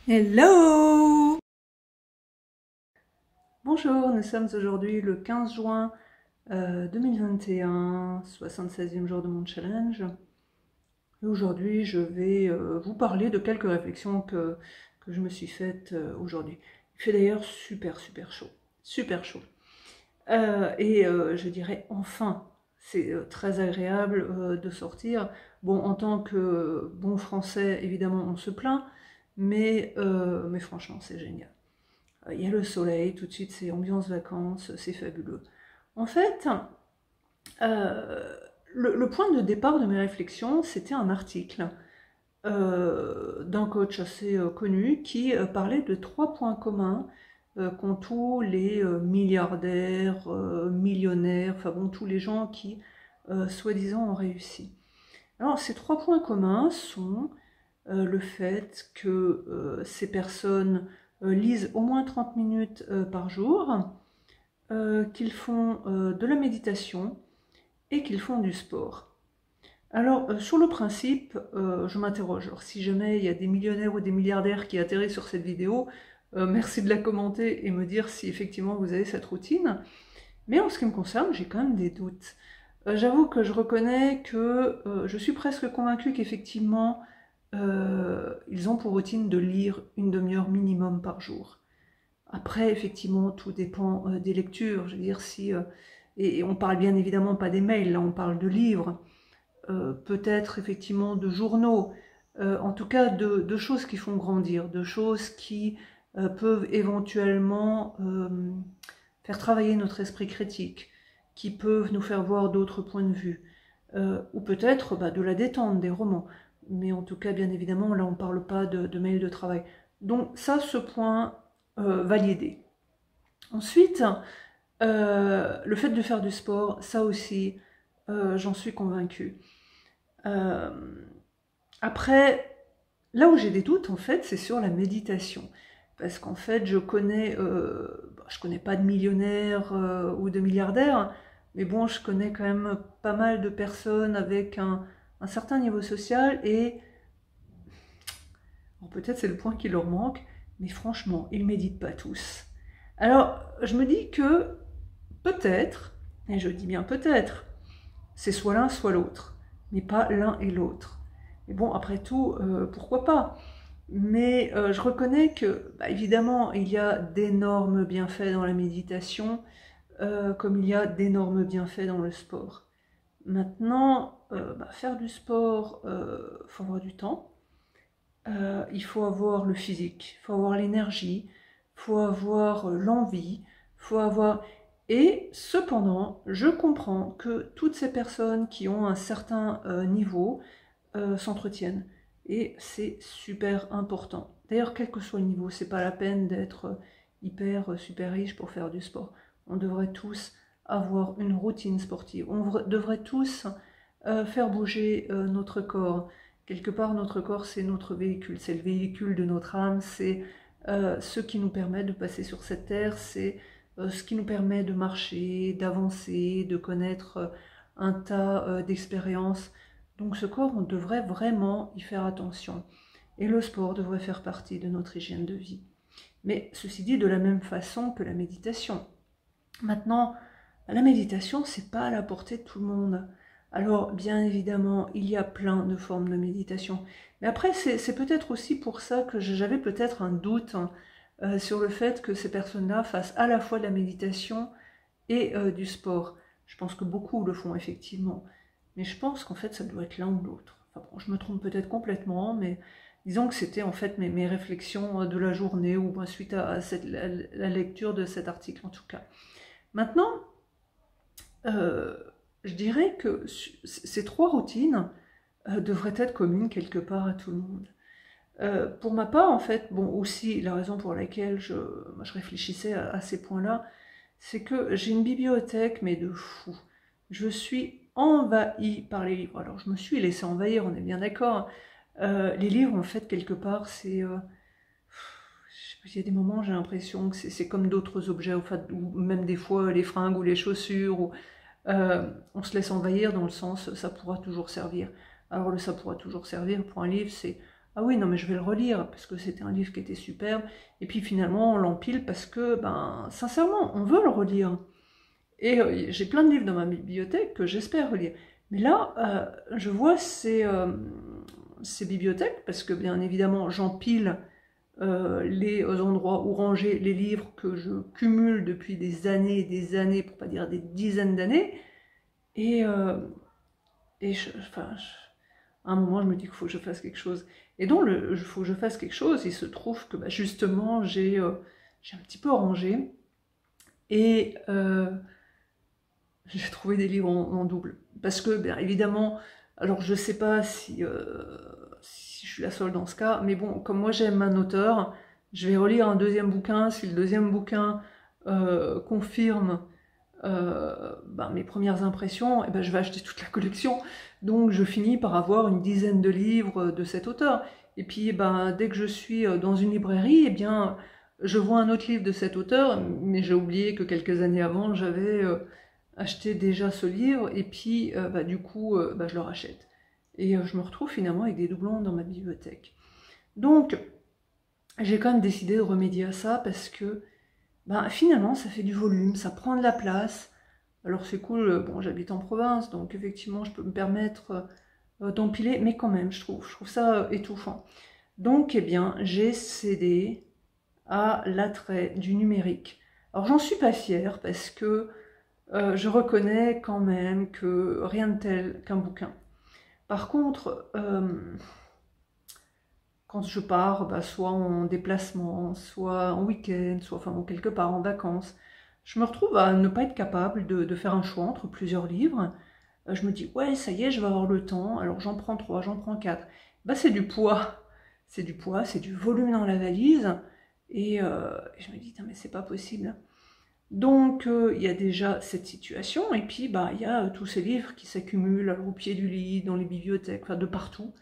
Hello! Bonjour, nous sommes aujourd'hui le 15 juin 2021, 76e jour de mon challenge. Et aujourd'hui, je vais vous parler de quelques réflexions que je me suis faites aujourd'hui. Il fait d'ailleurs super chaud, super chaud. Je dirais enfin, c'est très agréable de sortir. Bon, en tant que bon français, évidemment, on se plaint, mais franchement, c'est génial. Il y a le soleil, tout de suite c'est ambiance vacances, c'est fabuleux. En fait, euh, le point de départ de mes réflexions, c'était un article d'un coach assez connu qui parlait de 3 points communs qu'ont tous les milliardaires, millionnaires, enfin bon, tous les gens qui, soi-disant, ont réussi. Alors, ces 3 points communs sont le fait que ces personnes lisent au moins 30 minutes par jour, qu'ils font de la méditation et qu'ils font du sport. Alors, sur le principe, je m'interroge. Alors, si jamais il y a des millionnaires ou des milliardaires qui atterrissent sur cette vidéo, merci de la commenter et me dire si effectivement vous avez cette routine. Mais en ce qui me concerne, j'ai quand même des doutes. J'avoue que je reconnais que je suis presque convaincue qu'effectivement, ils ont pour routine de lire une demi-heure minimum par jour. Après, effectivement, tout dépend des lectures. Je veux dire, si et on parle bien évidemment pas des mails, là, on parle de livres, peut-être effectivement de journaux, en tout cas de choses qui font grandir, de choses qui peuvent éventuellement faire travailler notre esprit critique, qui peuvent nous faire voir d'autres points de vue, ou peut-être de la détente, des romans. Mais en tout cas, bien évidemment, là, on ne parle pas de mails de travail. Donc ça, ce point, validé. Ensuite, le fait de faire du sport, ça aussi, j'en suis convaincue. Euh, Après, là où j'ai des doutes, en fait, c'est sur la méditation. Parce qu'en fait, je connais pas de millionnaires ou de milliardaires, mais bon, je connais quand même pas mal de personnes avec un certain niveau social et bon, peut-être c'est le point qui leur manque, mais franchement, ils méditent pas tous. Alors, je me dis que peut-être, et je dis bien peut-être, c'est soit l'un soit l'autre, mais pas l'un et l'autre. Mais bon, après tout, pourquoi pas? Mais je reconnais que, évidemment, il y a d'énormes bienfaits dans la méditation, comme il y a d'énormes bienfaits dans le sport. Maintenant, faire du sport, il faut avoir du temps, il faut avoir le physique, il faut avoir l'énergie, il faut avoir l'envie, il faut avoir... Et cependant, je comprends que toutes ces personnes qui ont un certain niveau s'entretiennent. Et c'est super important. D'ailleurs, quel que soit le niveau, c'est pas la peine d'être hyper super riche pour faire du sport. On devrait tous avoir une routine sportive. On devrait tous faire bouger notre corps. Quelque part, notre corps, c'est notre véhicule. C'est le véhicule de notre âme. C'est ce qui nous permet de passer sur cette terre. C'est ce qui nous permet de marcher, d'avancer, de connaître un tas d'expériences. Donc ce corps, on devrait vraiment y faire attention. Et le sport devrait faire partie de notre hygiène de vie. Mais ceci dit, de la même façon que la méditation. Maintenant, la méditation, c'est pas à la portée de tout le monde. Alors, bien évidemment, il y a plein de formes de méditation. Mais après, c'est peut-être aussi pour ça que j'avais peut-être un doute sur le fait que ces personnes-là fassent à la fois de la méditation et du sport. Je pense que beaucoup le font effectivement. Mais je pense qu'en fait, ça doit être l'un ou l'autre. Enfin bon, je me trompe peut-être complètement, mais disons que c'était en fait mes réflexions de la journée ou suite à la lecture de cet article en tout cas. Maintenant, euh, je dirais que ces 3 routines devraient être communes quelque part à tout le monde. Pour ma part, en fait, bon, aussi, la raison pour laquelle je réfléchissais à ces points-là, c'est que j'ai une bibliothèque, mais de fou. Je suis envahie par les livres. Alors, je me suis laissée envahir, on est bien d'accord. Les livres, en fait, quelque part, il y a des moments, j'ai l'impression que c'est comme d'autres objets, ou même des fois les fringues ou les chaussures, on se laisse envahir dans le sens ça pourra toujours servir. Alors le ça pourra toujours servir pour un livre, c'est ah oui, non mais je vais le relire, parce que c'était un livre qui était superbe, et puis finalement on l'empile parce que, ben, sincèrement, on veut le relire. Et j'ai plein de livres dans ma bibliothèque que j'espère relire. Mais là, je vois ces bibliothèques, parce que bien évidemment j'empile les endroits où ranger les livres que je cumule depuis des années, pour pas dire des dizaines d'années, et, à un moment je me dis qu'il faut que je fasse quelque chose. Et donc il faut que je fasse quelque chose, il se trouve que bah, justement j'ai un petit peu rangé, et j'ai trouvé des livres en double. Parce que, bien évidemment, alors je sais pas si je suis la seule dans ce cas, mais bon, comme moi j'aime un auteur, je vais relire un deuxième bouquin. Si le deuxième bouquin confirme ben, mes premières impressions, et ben, je vais acheter toute la collection. Donc je finis par avoir une dizaine de livres de cet auteur. Et puis ben, dès que je suis dans une librairie, eh bien, je vois un autre livre de cet auteur, mais j'ai oublié que quelques années avant, j'avais acheté déjà ce livre, et puis bah, du coup, bah, je le rachète. Et je me retrouve finalement avec des doublons dans ma bibliothèque. Donc, j'ai quand même décidé de remédier à ça, parce que ben, finalement, ça fait du volume, ça prend de la place. Alors c'est cool, bon, j'habite en province, donc effectivement, je peux me permettre d'empiler, mais quand même, je trouve ça étouffant. Donc, eh bien, j'ai cédé à l'attrait du numérique. Alors, j'en suis pas fière, parce que je reconnais quand même que rien de tel qu'un bouquin. Par contre, quand je pars, bah, soit en déplacement, soit en week-end, soit enfin, quelque part en vacances, je me retrouve à ne pas être capable de faire un choix entre plusieurs livres. Je me dis, ouais, ça y est, je vais avoir le temps, alors j'en prends 3, j'en prends 4. Bah, c'est du poids. C'est du poids, c'est du volume dans la valise. Et je me dis, mais c'est pas possible. Donc, il y a déjà cette situation, et puis bah, il y a tous ces livres qui s'accumulent au pied du lit, dans les bibliothèques, enfin de partout,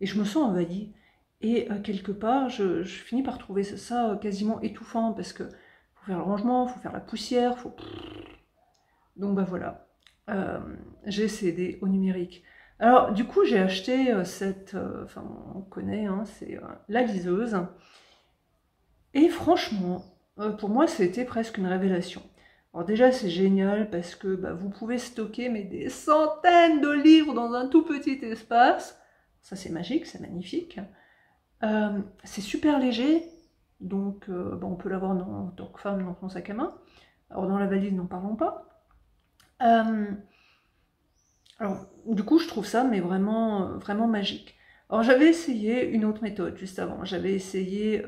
et je me sens envahie. Et quelque part, je finis par trouver ça quasiment étouffant, parce que faut faire le rangement, faut faire la poussière, faut... Donc bah voilà, j'ai cédé au numérique. Alors du coup, j'ai acheté enfin on connaît, hein, c'est la liseuse, et franchement, pour moi, c'était presque une révélation. Alors déjà, c'est génial parce que bah, vous pouvez stocker mais des centaines de livres dans un tout petit espace. Ça, c'est magique, c'est magnifique. C'est super léger, donc bah, on peut l'avoir en tant que femme dans son sac à main. Alors dans la valise, n'en parlons pas. Alors du coup, je trouve ça mais vraiment, vraiment magique. Alors j'avais essayé une autre méthode juste avant. J'avais essayé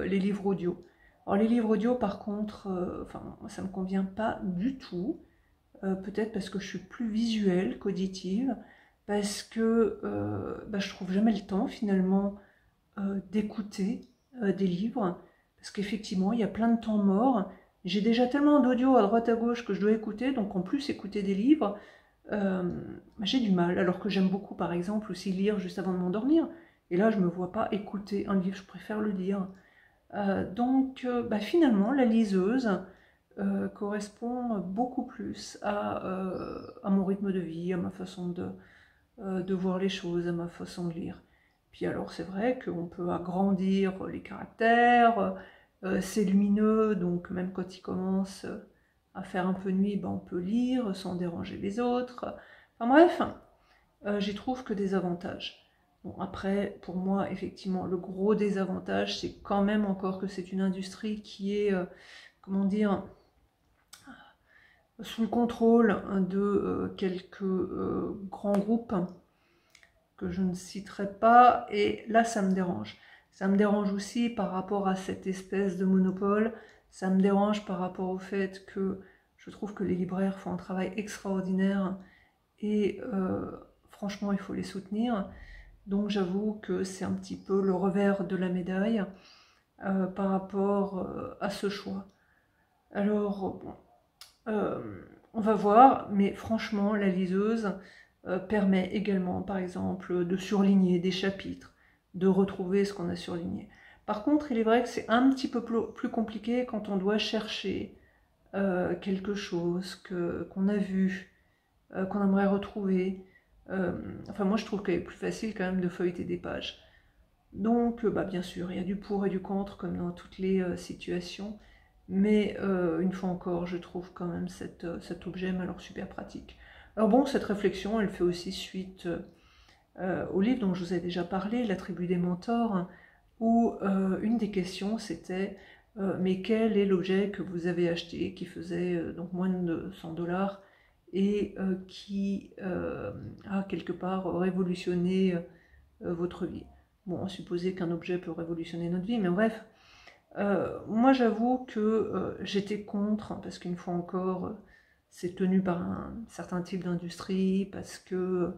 les livres audio. Alors les livres audio, par contre, enfin, ça me convient pas du tout. Peut-être parce que je suis plus visuelle qu'auditive, parce que bah, je trouve jamais le temps finalement d'écouter des livres, parce qu'effectivement il y a plein de temps mort. J'ai déjà tellement d'audio à droite à gauche que je dois écouter, donc en plus écouter des livres, j'ai du mal, alors que j'aime beaucoup par exemple aussi lire juste avant de m'endormir. Et là je me vois pas écouter un livre, je préfère le lire. Donc bah, finalement la liseuse correspond beaucoup plus à mon rythme de vie, à ma façon de voir les choses, à ma façon de lire. Puis alors c'est vrai qu'on peut agrandir les caractères, c'est lumineux, donc même quand il commence à faire un peu nuit, ben on peut lire sans déranger les autres. Enfin bref, j'y trouve que des avantages. Bon, après, pour moi, effectivement, le gros désavantage, c'est quand même encore que c'est une industrie qui est, comment dire, sous le contrôle de quelques grands groupes que je ne citerai pas, et là ça me dérange. Ça me dérange aussi par rapport à cette espèce de monopole, ça me dérange par rapport au fait que je trouve que les libraires font un travail extraordinaire, et franchement il faut les soutenir. Donc j'avoue que c'est un petit peu le revers de la médaille par rapport à ce choix. Alors bon, on va voir, mais franchement la liseuse permet également, par exemple, de surligner des chapitres, de retrouver ce qu'on a surligné. Par contre, il est vrai que c'est un petit peu plus compliqué quand on doit chercher quelque chose qu'on a vu, qu'on aimerait retrouver. Enfin, moi, je trouve qu'il est plus facile quand même de feuilleter des pages. Donc, bien sûr, il y a du pour et du contre, comme dans toutes les situations, mais une fois encore, je trouve quand même cet objet alors super pratique. Alors bon, cette réflexion, elle fait aussi suite au livre dont je vous ai déjà parlé, La tribu des mentors, où une des questions c'était mais quel est l'objet que vous avez acheté qui faisait donc moins de 100 $ et qui a quelque part révolutionné votre vie. Bon, on supposait qu'un objet peut révolutionner notre vie, mais bref, moi j'avoue que j'étais contre, parce qu'une fois encore, c'est tenu par un certain type d'industrie, parce que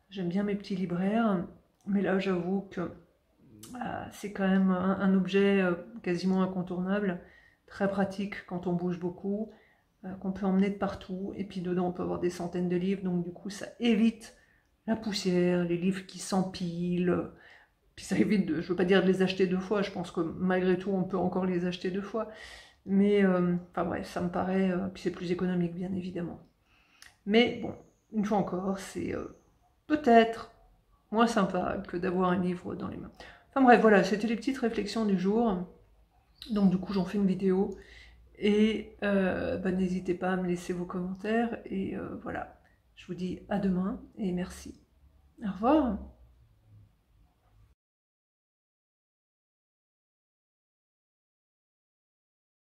j'aime bien mes petits libraires, mais là j'avoue que c'est quand même un objet quasiment incontournable, très pratique quand on bouge beaucoup, qu'on peut emmener de partout, et puis dedans on peut avoir des centaines de livres, donc du coup ça évite la poussière, les livres qui s'empilent, puis ça évite, je veux pas dire de les acheter 2 fois, je pense que malgré tout on peut encore les acheter 2 fois, mais enfin bref, ça me paraît, puis c'est plus économique bien évidemment. Mais bon, une fois encore, c'est peut-être moins sympa que d'avoir un livre dans les mains. Enfin bref, voilà, c'était les petites réflexions du jour. Donc du coup, j'en fais une vidéo. Et n'hésitez pas à me laisser vos commentaires. Et voilà, je vous dis à demain et merci. Au revoir.